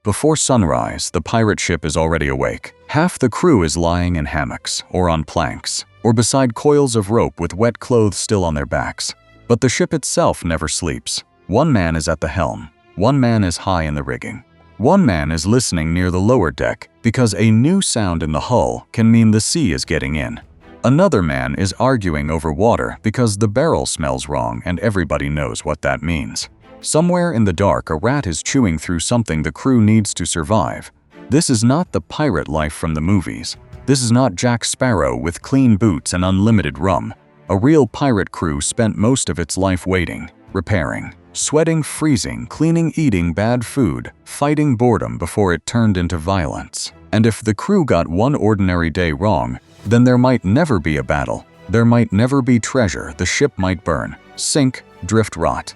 Before sunrise, the pirate ship is already awake. Half the crew is lying in hammocks, or on planks, or beside coils of rope with wet clothes still on their backs. But the ship itself never sleeps. One man is at the helm. One man is high in the rigging. One man is listening near the lower deck because a new sound in the hull can mean the sea is getting in. Another man is arguing over water because the barrel smells wrong and everybody knows what that means. Somewhere in the dark, a rat is chewing through something the crew needs to survive. This is not the pirate life from the movies. This is not Jack Sparrow with clean boots and unlimited rum. A real pirate crew spent most of its life waiting, repairing, sweating, freezing, cleaning, eating bad food, fighting boredom before it turned into violence. And if the crew got one ordinary day wrong, then there might never be a battle. There might never be treasure. The ship might burn, sink, drift, rot,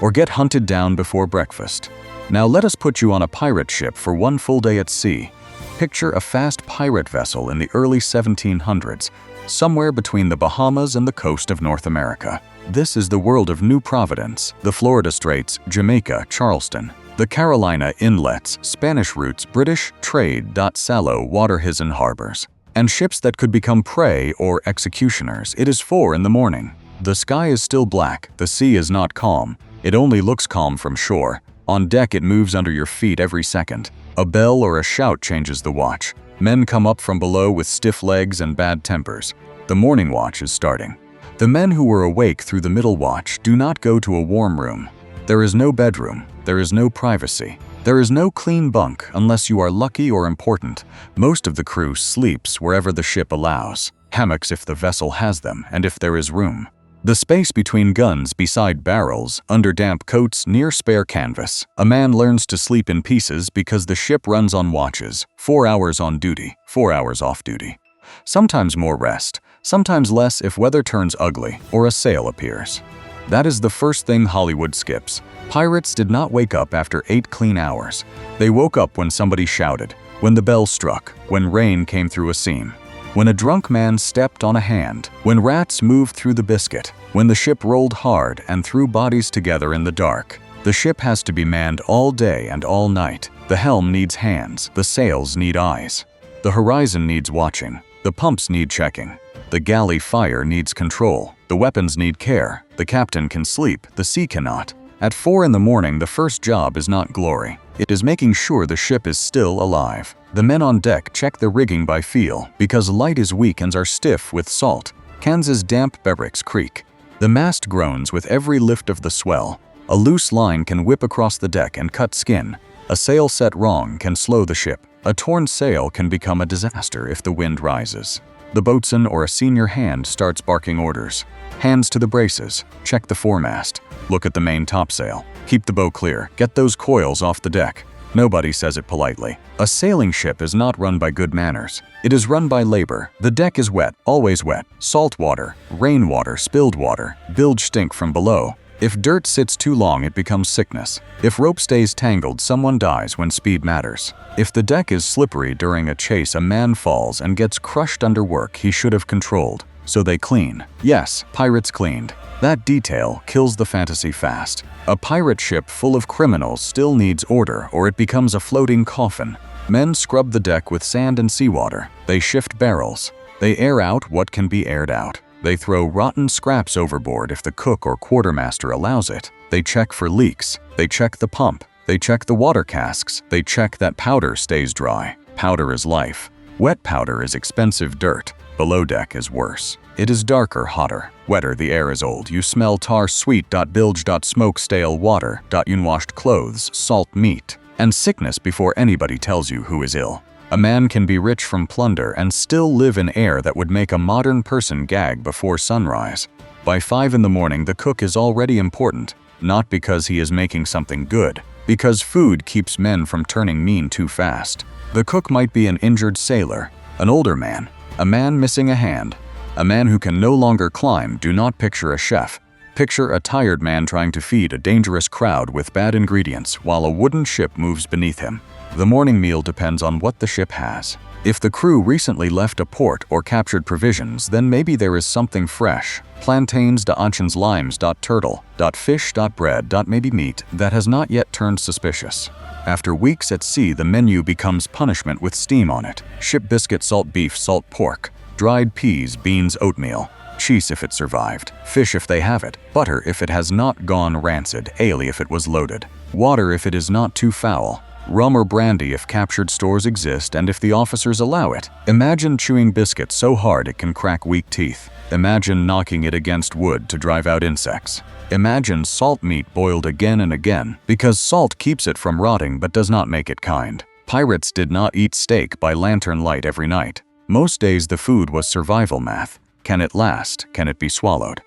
or get hunted down before breakfast. Now let us put you on a pirate ship for one full day at sea. Picture a fast pirate vessel in the early 1700s, somewhere between the Bahamas and the coast of North America. This is the world of New Providence, the Florida Straits, Jamaica, Charleston, the Carolina Inlets, Spanish routes, British trade, sallow water hidden harbors, and ships that could become prey or executioners. It is 4 in the morning. The sky is still black, the sea is not calm. It only looks calm from shore. On deck it moves under your feet every second. A bell or a shout changes the watch. Men come up from below with stiff legs and bad tempers. The morning watch is starting. The men who were awake through the middle watch do not go to a warm room. There is no bedroom. There is no privacy. There is no clean bunk unless you are lucky or important. Most of the crew sleeps wherever the ship allows. Hammocks if the vessel has them and if there is room. The space between guns, beside barrels, under damp coats, near spare canvas. A man learns to sleep in pieces because the ship runs on watches. 4 hours on duty, 4 hours off duty. Sometimes more rest, sometimes less if weather turns ugly or a sail appears. That is the first thing Hollywood skips. Pirates did not wake up after 8 clean hours. They woke up when somebody shouted, when the bell struck, when rain came through a seam, when a drunk man stepped on a hand, when rats moved through the biscuit, when the ship rolled hard and threw bodies together in the dark. The ship has to be manned all day and all night. The helm needs hands, the sails need eyes. The horizon needs watching, the pumps need checking. The galley fire needs control, the weapons need care. The captain can sleep, the sea cannot. At 4 in the morning, the first job is not glory. It is making sure the ship is still alive. The men on deck check the rigging by feel, because light is weak and are stiff with salt. Kansas damp barracks creak. The mast groans with every lift of the swell. A loose line can whip across the deck and cut skin. A sail set wrong can slow the ship. A torn sail can become a disaster if the wind rises. The boatswain or a senior hand starts barking orders. Hands to the braces. Check the foremast. Look at the main topsail. Keep the bow clear. Get those coils off the deck. Nobody says it politely. A sailing ship is not run by good manners. It is run by labor. The deck is wet, always wet. Salt water, rainwater, spilled water, bilge stink from below. If dirt sits too long, it becomes sickness. If rope stays tangled, someone dies when speed matters. If the deck is slippery during a chase, a man falls and gets crushed under work he should have controlled. So they clean. Yes, pirates cleaned. That detail kills the fantasy fast. A pirate ship full of criminals still needs order, or it becomes a floating coffin. Men scrub the deck with sand and seawater. They shift barrels. They air out what can be aired out. They throw rotten scraps overboard if the cook or quartermaster allows it. They check for leaks. They check the pump. They check the water casks. They check that powder stays dry. Powder is life. Wet powder is expensive dirt. Below deck is worse. It is darker, hotter, wetter, the air is old. You smell tar, sweet, bilge, smoke, stale water, unwashed clothes, salt meat, and sickness before anybody tells you who is ill. A man can be rich from plunder and still live in air that would make a modern person gag before sunrise. By 5 in the morning, the cook is already important, not because he is making something good, because food keeps men from turning mean too fast. The cook might be an injured sailor, an older man, a man missing a hand, a man who can no longer climb. Do not picture a chef. Picture a tired man trying to feed a dangerous crowd with bad ingredients while a wooden ship moves beneath him. The morning meal depends on what the ship has. If the crew recently left a port or captured provisions, then maybe there is something fresh. Plantains, onions, limes, turtle, fish, bread, maybe meat that has not yet turned suspicious. After weeks at sea, the menu becomes punishment with steam on it. Ship biscuit, salt beef, salt pork, dried peas, beans, oatmeal. Cheese if it survived, fish if they have it, butter if it has not gone rancid, ale if it was loaded, water if it is not too foul, rum or brandy if captured stores exist and if the officers allow it. Imagine chewing biscuit so hard it can crack weak teeth. Imagine knocking it against wood to drive out insects. Imagine salt meat boiled again and again, because salt keeps it from rotting but does not make it kind. Pirates did not eat steak by lantern light every night. Most days the food was survival math. Can it last? Can it be swallowed?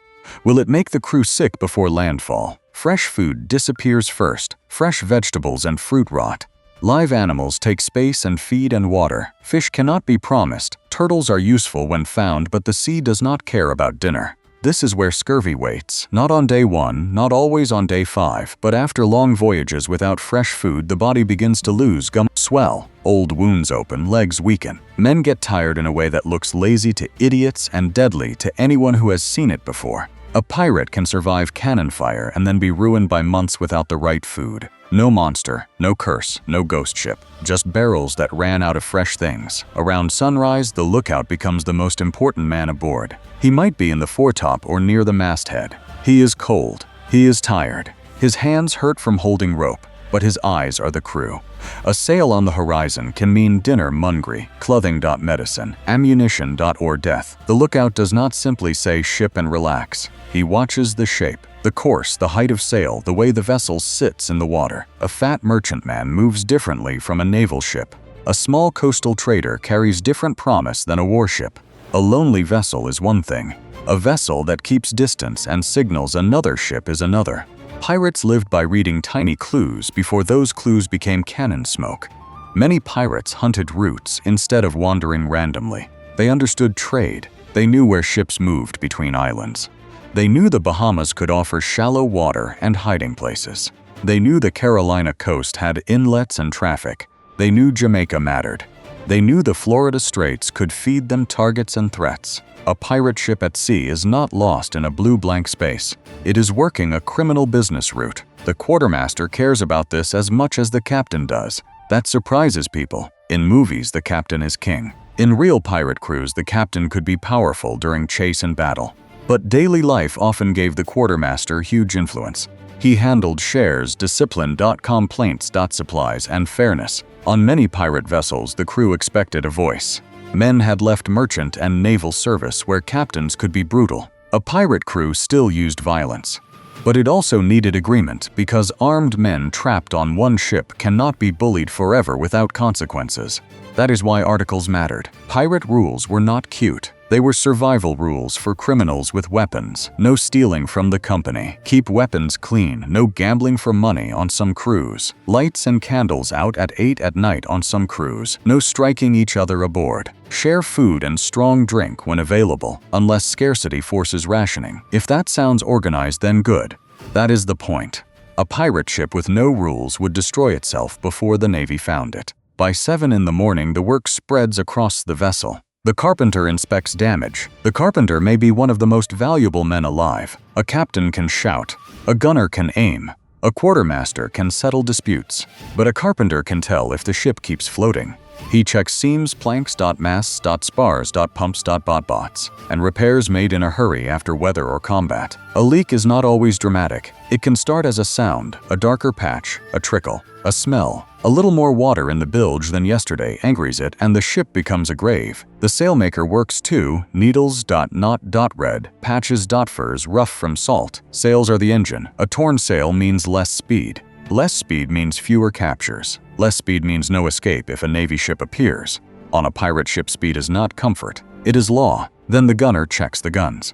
Will it make the crew sick before landfall? Fresh food disappears first. Fresh vegetables and fruit rot. Live animals take space and feed and water. Fish cannot be promised. Turtles are useful when found, but the sea does not care about dinner. This is where scurvy waits. Not on day 1, not always on day 5, but after long voyages without fresh food, the body begins to lose gum, swell, old wounds open, legs weaken. Men get tired in a way that looks lazy to idiots and deadly to anyone who has seen it before. A pirate can survive cannon fire and then be ruined by months without the right food. No monster, no curse, no ghost ship, just barrels that ran out of fresh things. Around sunrise, the lookout becomes the most important man aboard. He might be in the foretop or near the masthead. He is cold. He is tired. His hands hurt from holding rope, but his eyes are the crew. A sail on the horizon can mean dinner mungry, clothing medicine, ammunition or death. The lookout does not simply say ship and relax. He watches the shape, the course, the height of sail, the way the vessel sits in the water. A fat merchantman moves differently from a naval ship. A small coastal trader carries different promise than a warship. A lonely vessel is one thing. A vessel that keeps distance and signals another ship is another. Pirates lived by reading tiny clues before those clues became cannon smoke. Many pirates hunted routes instead of wandering randomly. They understood trade. They knew where ships moved between islands. They knew the Bahamas could offer shallow water and hiding places. They knew the Carolina coast had inlets and traffic. They knew Jamaica mattered. They knew the Florida Straits could feed them targets and threats. A pirate ship at sea is not lost in a blue blank space. It is working a criminal business route. The quartermaster cares about this as much as the captain does. That surprises people. In movies, the captain is king. In real pirate crews, the captain could be powerful during chase and battle. But daily life often gave the quartermaster huge influence. He handled shares, discipline, complaints, supplies, and fairness. On many pirate vessels, the crew expected a voice. Men had left merchant and naval service where captains could be brutal. A pirate crew still used violence. But it also needed agreement because armed men trapped on one ship cannot be bullied forever without consequences. That is why articles mattered. Pirate rules were not cute. They were survival rules for criminals with weapons. No stealing from the company. Keep weapons clean. No gambling for money on some crews. Lights and candles out at 8 at night on some crews. No striking each other aboard. Share food and strong drink when available, unless scarcity forces rationing. If that sounds organized, then good. That is the point. A pirate ship with no rules would destroy itself before the Navy found it. By 7 in the morning, the work spreads across the vessel. The carpenter inspects damage. The carpenter may be one of the most valuable men alive. A captain can shout. A gunner can aim. A quartermaster can settle disputes. But a carpenter can tell if the ship keeps floating. He checks seams, planks, masts, spars, pumps, bots, and repairs made in a hurry after weather or combat. A leak is not always dramatic. It can start as a sound, a darker patch, a trickle, a smell. A little more water in the bilge than yesterday angries it, and the ship becomes a grave. The sailmaker works too. Needles, knot, red, patches, furs, rough from salt. Sails are the engine. A torn sail means less speed. Less speed means fewer captures. Less speed means no escape if a Navy ship appears. On a pirate ship, speed is not comfort. It is law. Then the gunner checks the guns.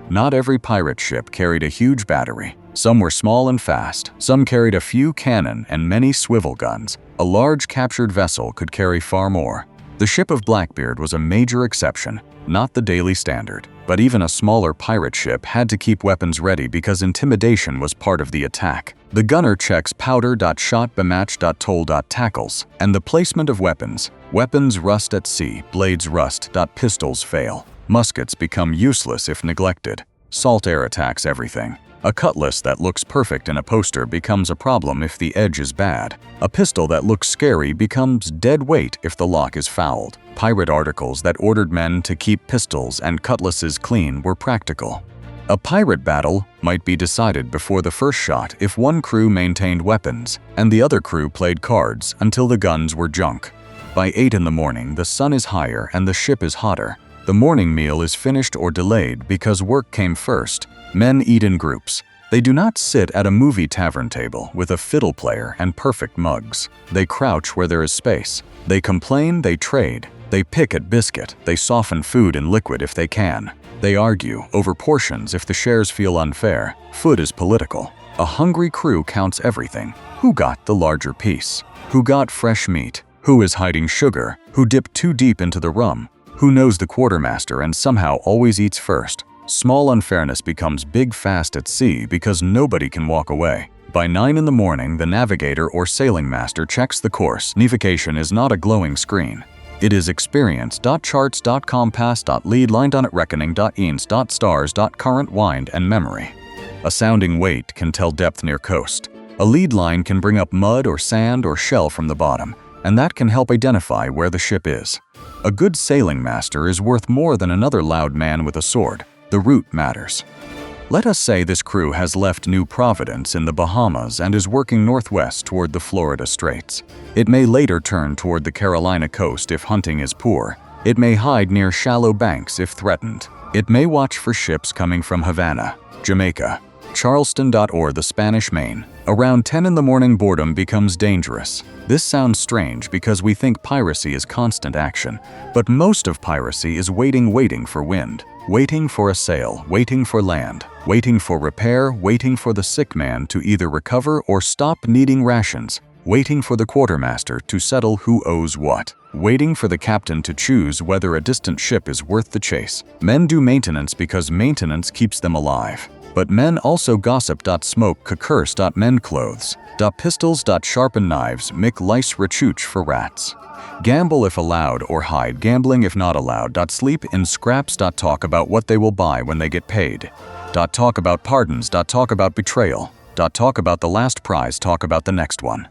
Not every pirate ship carried a huge battery. Some were small and fast. Some carried a few cannon and many swivel guns. A large captured vessel could carry far more. The ship of Blackbeard was a major exception, not the daily standard. But even a smaller pirate ship had to keep weapons ready because intimidation was part of the attack. The gunner checks powder, shot, match, toll, tackles, and the placement of weapons. Weapons rust at sea, blades rust. Pistols fail. Muskets become useless if neglected. Salt air attacks everything. A cutlass that looks perfect in a poster becomes a problem if the edge is bad. A pistol that looks scary becomes dead weight if the lock is fouled. Pirate articles that ordered men to keep pistols and cutlasses clean were practical. A pirate battle might be decided before the first shot if one crew maintained weapons and the other crew played cards until the guns were junk. By 8 in the morning, the sun is higher and the ship is hotter. The morning meal is finished or delayed because work came first. Men eat in groups. They do not sit at a movie tavern table with a fiddle player and perfect mugs. They crouch where there is space. They complain, they trade. They pick at biscuit. They soften food in liquid if they can. They argue over portions if the shares feel unfair. Food is political. A hungry crew counts everything. Who got the larger piece? Who got fresh meat? Who is hiding sugar? Who dipped too deep into the rum? Who knows the quartermaster and somehow always eats first? Small unfairness becomes big fast at sea because nobody can walk away. By 9 in the morning, the navigator or sailing master checks the course. Navigation is not a glowing screen. It is experience. Charts. Compass. Lead line. Reckoning. Eans. Stars. Current. Wind and memory. A sounding weight can tell depth near coast. A lead line can bring up mud or sand or shell from the bottom, and that can help identify where the ship is. A good sailing master is worth more than another loud man with a sword. The route matters. Let us say this crew has left New Providence in the Bahamas and is working northwest toward the Florida Straits. It may later turn toward the Carolina coast if hunting is poor. It may hide near shallow banks if threatened. It may watch for ships coming from Havana, Jamaica, Charleston or the Spanish Main. Around 10 in the morning, boredom becomes dangerous. This sounds strange because we think piracy is constant action, but most of piracy is waiting for wind, waiting for a sail, waiting for land, waiting for repair, waiting for the sick man to either recover or stop needing rations, waiting for the quartermaster to settle who owes what, waiting for the captain to choose whether a distant ship is worth the chase. Men do maintenance because maintenance keeps them alive. But men also gossip. Smoke curse. Mend clothes. Pistols. Sharpen knives. Mick lice rechuch for rats. Gamble if allowed or hide. Gambling if not allowed. Sleep in scraps. Talk about what they will buy when they get paid. Talk about pardons. Talk about betrayal. Talk about the last prize. Talk about the next one.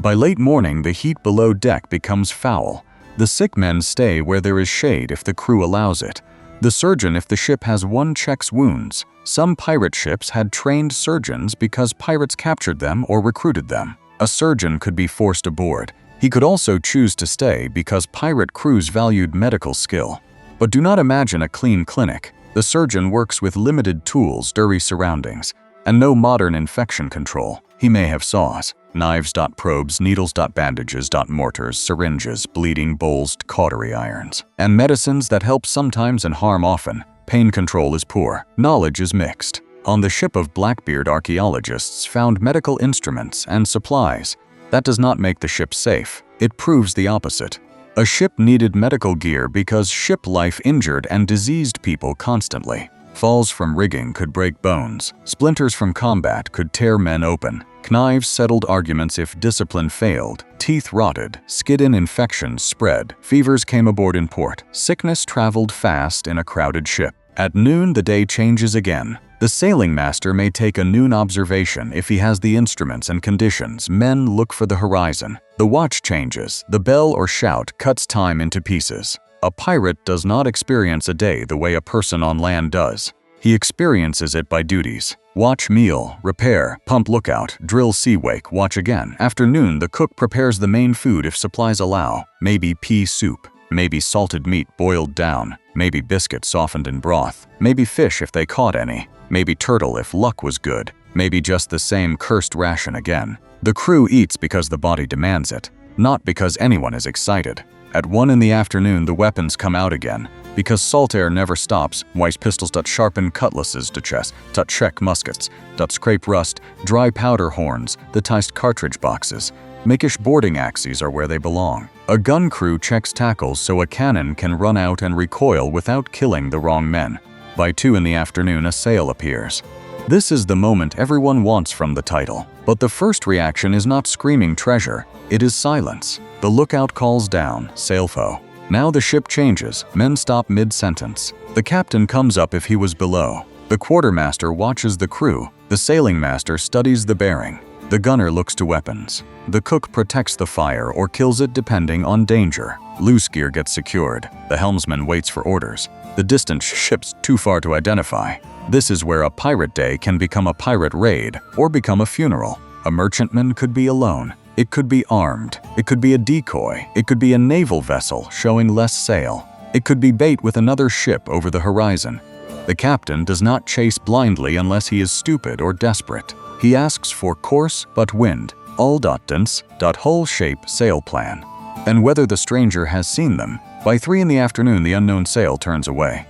By late morning, the heat below deck becomes foul. The sick men stay where there is shade if the crew allows it. The surgeon if the ship has one checks wounds. Some pirate ships had trained surgeons because pirates captured them or recruited them. A surgeon could be forced aboard. He could also choose to stay because pirate crews valued medical skill. But do not imagine a clean clinic. The surgeon works with limited tools, dirty surroundings, and no modern infection control. He may have saws, knives. Probes, needles. Bandages. Mortars, syringes, bleeding bowls, cautery irons, and medicines that help sometimes and harm often. Pain control is poor. Knowledge is mixed. On the ship of Blackbeard, archaeologists found medical instruments and supplies. That does not make the ship safe. It proves the opposite. A ship needed medical gear because ship life injured and diseased people constantly. Falls from rigging could break bones. Splinters from combat could tear men open. Knives settled arguments if discipline failed. Teeth rotted. Skin infections spread. Fevers came aboard in port. Sickness traveled fast in a crowded ship. At noon, the day changes again. The sailing master may take a noon observation if he has the instruments and conditions. Men look for the horizon. The watch changes. The bell or shout cuts time into pieces. A pirate does not experience a day the way a person on land does. He experiences it by duties. Watch meal, repair, pump lookout, drill sea wake, watch again. Afternoon, the cook prepares the main food if supplies allow. Maybe pea soup, maybe salted meat boiled down, maybe biscuit softened in broth, maybe fish if they caught any, maybe turtle if luck was good, maybe just the same cursed ration again. The crew eats because the body demands it, not because anyone is excited. At 1 in the afternoon, the weapons come out again. Because salt air never stops, Weiss pistols. Sharpen cutlasses. Chest. Check muskets. Scrape rust. Dry powder horns. The ticed cartridge boxes. Makish boarding axes are where they belong. A gun crew checks tackles so a cannon can run out and recoil without killing the wrong men. By 2 in the afternoon, a sail appears. This is the moment everyone wants from the title. But the first reaction is not screaming treasure, it is silence. The lookout calls down, sail foe. Now the ship changes, men stop mid-sentence. The captain comes up if he was below. The quartermaster watches the crew. The sailing master studies the bearing. The gunner looks to weapons. The cook protects the fire or kills it depending on danger. Loose gear gets secured. The helmsman waits for orders. The distant ship's too far to identify. This is where a pirate day can become a pirate raid or become a funeral. A merchantman could be alone. It could be armed. It could be a decoy. It could be a naval vessel showing less sail. It could be bait with another ship over the horizon. The captain does not chase blindly unless he is stupid or desperate. He asks for course but wind, all.dance, hull shape, sail plan. And whether the stranger has seen them. By 3 in the afternoon, the unknown sail turns away.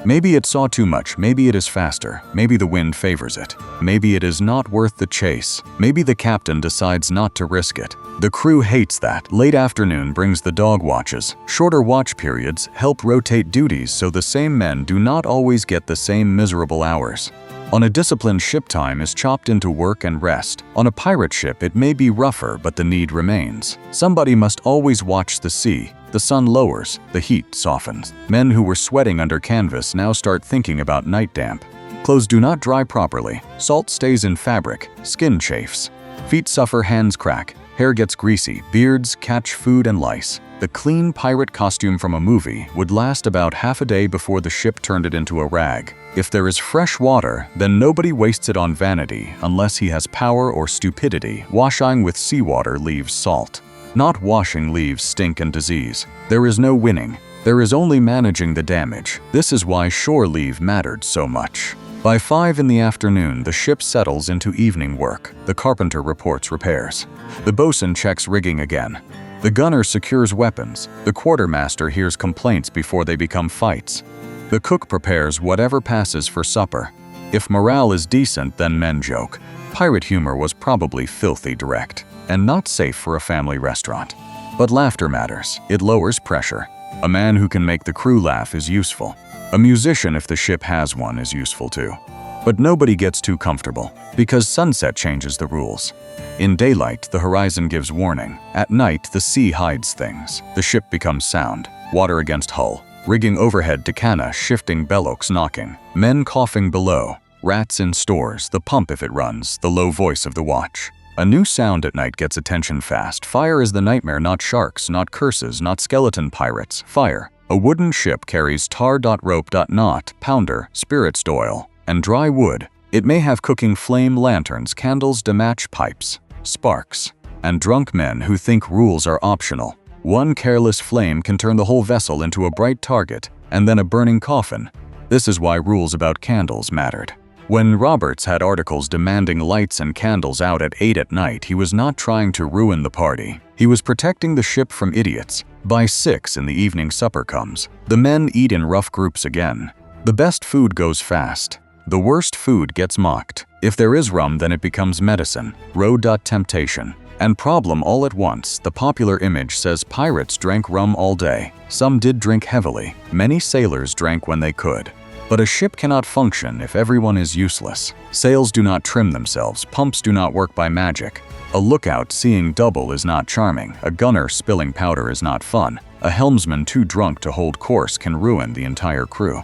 Maybe it saw too much, maybe it is faster, maybe the wind favors it. Maybe it is not worth the chase. Maybe the captain decides not to risk it. The crew hates that. Late afternoon brings the dog watches. Shorter watch periods help rotate duties so the same men do not always get the same miserable hours. On a disciplined ship, time is chopped into work and rest. On a pirate ship, it may be rougher, but the need remains. Somebody must always watch the sea. The sun lowers, the heat softens. Men who were sweating under canvas now start thinking about night damp. Clothes do not dry properly. Salt stays in fabric. Skin chafes. Feet suffer, hands crack. Hair gets greasy. Beards catch food and lice. The clean pirate costume from a movie would last about half a day before the ship turned it into a rag. If there is fresh water, then nobody wastes it on vanity unless he has power or stupidity. Washing with seawater leaves salt. Not washing leaves stink and disease. There is no winning. There is only managing the damage. This is why shore leave mattered so much. By 5 in the afternoon, the ship settles into evening work. The carpenter reports repairs. The bosun checks rigging again. The gunner secures weapons. The quartermaster hears complaints before they become fights. The cook prepares whatever passes for supper. If morale is decent, then men joke. Pirate humor was probably filthy direct and not safe for a family restaurant. But laughter matters. It lowers pressure. A man who can make the crew laugh is useful. A musician, if the ship has one, is useful too. But nobody gets too comfortable, because sunset changes the rules. In daylight, the horizon gives warning. At night, the sea hides things. The ship becomes sound. Water against hull. Rigging overhead to canna, shifting bellocks knocking. Men coughing below. Rats in stores, the pump if it runs, the low voice of the watch. A new sound at night gets attention fast. Fire is the nightmare, not sharks, not curses, not skeleton pirates. Fire. A wooden ship carries tar.rope.knot, pounder, spirits oil, and dry wood. It may have cooking flame, lanterns, candles, match pipes, sparks, and drunk men who think rules are optional. One careless flame can turn the whole vessel into a bright target, and then a burning coffin. This is why rules about candles mattered. When Roberts had articles demanding lights and candles out at 8 at night, he was not trying to ruin the party. He was protecting the ship from idiots. By 6 in the evening, supper comes. The men eat in rough groups again. The best food goes fast. The worst food gets mocked. If there is rum, then it becomes medicine. Temptation. And problem all at once. The popular image says pirates drank rum all day. Some did drink heavily. Many sailors drank when they could. But a ship cannot function if everyone is useless. Sails do not trim themselves. Pumps do not work by magic. A lookout seeing double is not charming. A gunner spilling powder is not fun. A helmsman too drunk to hold course can ruin the entire crew.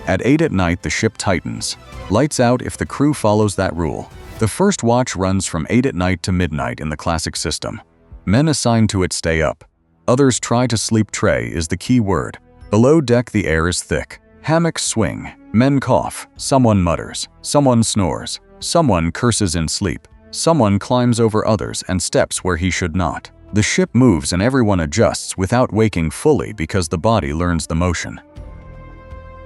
At 8 at night, the ship tightens. Lights out if the crew follows that rule. The first watch runs from 8 at night to midnight in the classic system. Men assigned to it stay up. Others try to sleep. Tray is the key word. Below deck, the air is thick. Hammocks swing. Men cough. Someone mutters. Someone snores. Someone curses in sleep. Someone climbs over others and steps where he should not. The ship moves and everyone adjusts without waking fully because the body learns the motion.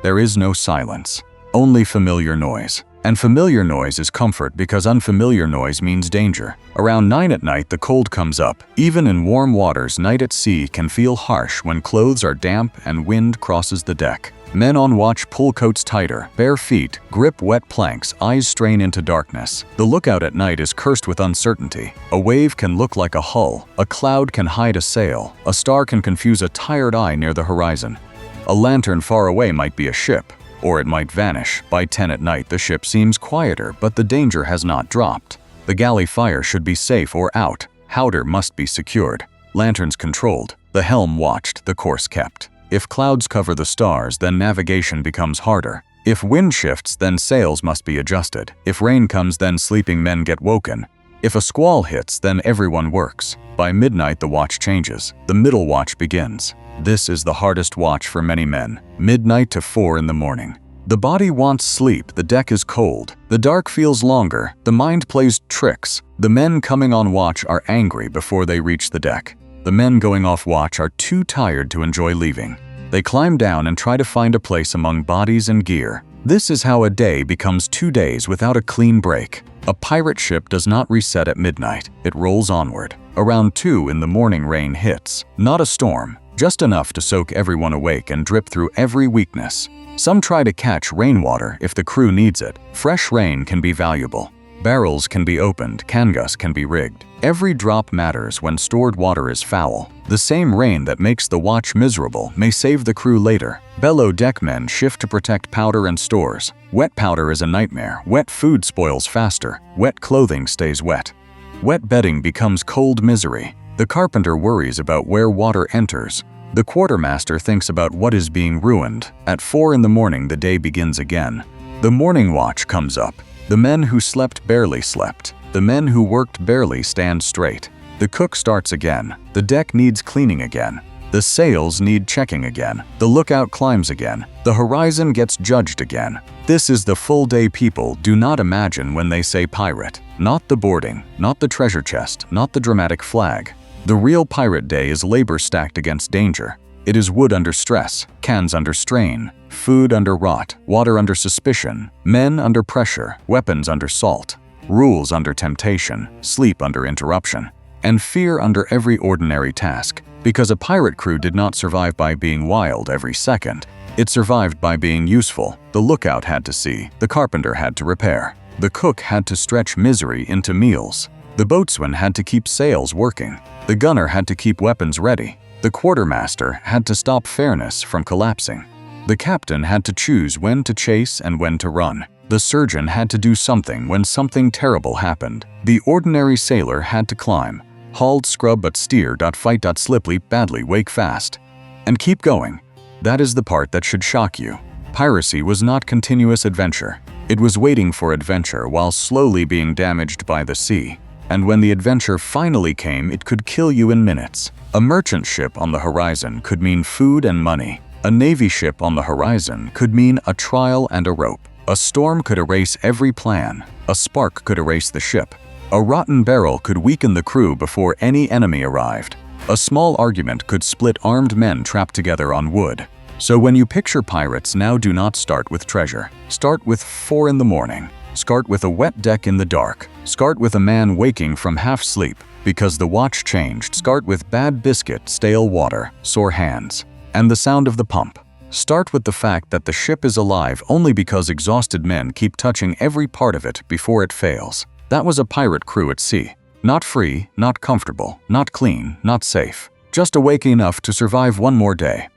There is no silence, only familiar noise. And familiar noise is comfort because unfamiliar noise means danger. Around 9 at night, the cold comes up. Even in warm waters, night at sea can feel harsh when clothes are damp and wind crosses the deck. Men on watch pull coats tighter, bare feet, grip wet planks, eyes strain into darkness. The lookout at night is cursed with uncertainty. A wave can look like a hull, a cloud can hide a sail, a star can confuse a tired eye near the horizon. A lantern far away might be a ship, or it might vanish. By 10 at night, the ship seems quieter, but the danger has not dropped. The galley fire should be safe or out. Howdah must be secured. Lanterns controlled. The helm watched, the course kept. If clouds cover the stars, then navigation becomes harder. If wind shifts, then sails must be adjusted. If rain comes, then sleeping men get woken. If a squall hits, then everyone works. By midnight, the watch changes. The middle watch begins. This is the hardest watch for many men. Midnight to 4 in the morning. The body wants sleep, the deck is cold. The dark feels longer, the mind plays tricks. The men coming on watch are angry before they reach the deck. The men going off watch are too tired to enjoy leaving. They climb down and try to find a place among bodies and gear. This is how a day becomes 2 days without a clean break. A pirate ship does not reset at midnight, it rolls onward. Around 2 in the morning, rain hits. Not a storm, just enough to soak everyone awake and drip through every weakness. Some try to catch rainwater if the crew needs it. Fresh rain can be valuable. Barrels can be opened, cangas can be rigged. Every drop matters when stored water is foul. The same rain that makes the watch miserable may save the crew later. Below deck men shift to protect powder and stores. Wet powder is a nightmare. Wet food spoils faster. Wet clothing stays wet. Wet bedding becomes cold misery. The carpenter worries about where water enters. The quartermaster thinks about what is being ruined. At 4 in the morning, the day begins again. The morning watch comes up. The men who slept barely slept. The men who worked barely stand straight. The cook starts again. The deck needs cleaning again. The sails need checking again. The lookout climbs again. The horizon gets judged again. This is the full day people do not imagine when they say pirate. Not the boarding, not the treasure chest, not the dramatic flag. The real pirate day is labor stacked against danger. It is wood under stress, cans under strain, food under rot, water under suspicion, men under pressure, weapons under salt, rules under temptation, sleep under interruption, and fear under every ordinary task. Because a pirate crew did not survive by being wild every second. It survived by being useful. The lookout had to see, the carpenter had to repair, the cook had to stretch misery into meals, the boatswain had to keep sails working, the gunner had to keep weapons ready. The quartermaster had to stop fairness from collapsing. The captain had to choose when to chase and when to run. The surgeon had to do something when something terrible happened. The ordinary sailor had to climb. Hauled, scrub, but steer, fight, sliply, badly, wake fast. And keep going. That is the part that should shock you. Piracy was not continuous adventure. It was waiting for adventure while slowly being damaged by the sea. And when the adventure finally came, it could kill you in minutes. A merchant ship on the horizon could mean food and money. A navy ship on the horizon could mean a trial and a rope. A storm could erase every plan. A spark could erase the ship. A rotten barrel could weaken the crew before any enemy arrived. A small argument could split armed men trapped together on wood. So when you picture pirates, now do not start with treasure. Start with 4 in the morning. Start with a wet deck in the dark. Start with a man waking from half sleep because the watch changed. Start with bad biscuit, stale water, sore hands, and the sound of the pump. Start with the fact that the ship is alive only because exhausted men keep touching every part of it before it fails. That was a pirate crew at sea. Not free, not comfortable, not clean, not safe. Just awake enough to survive one more day.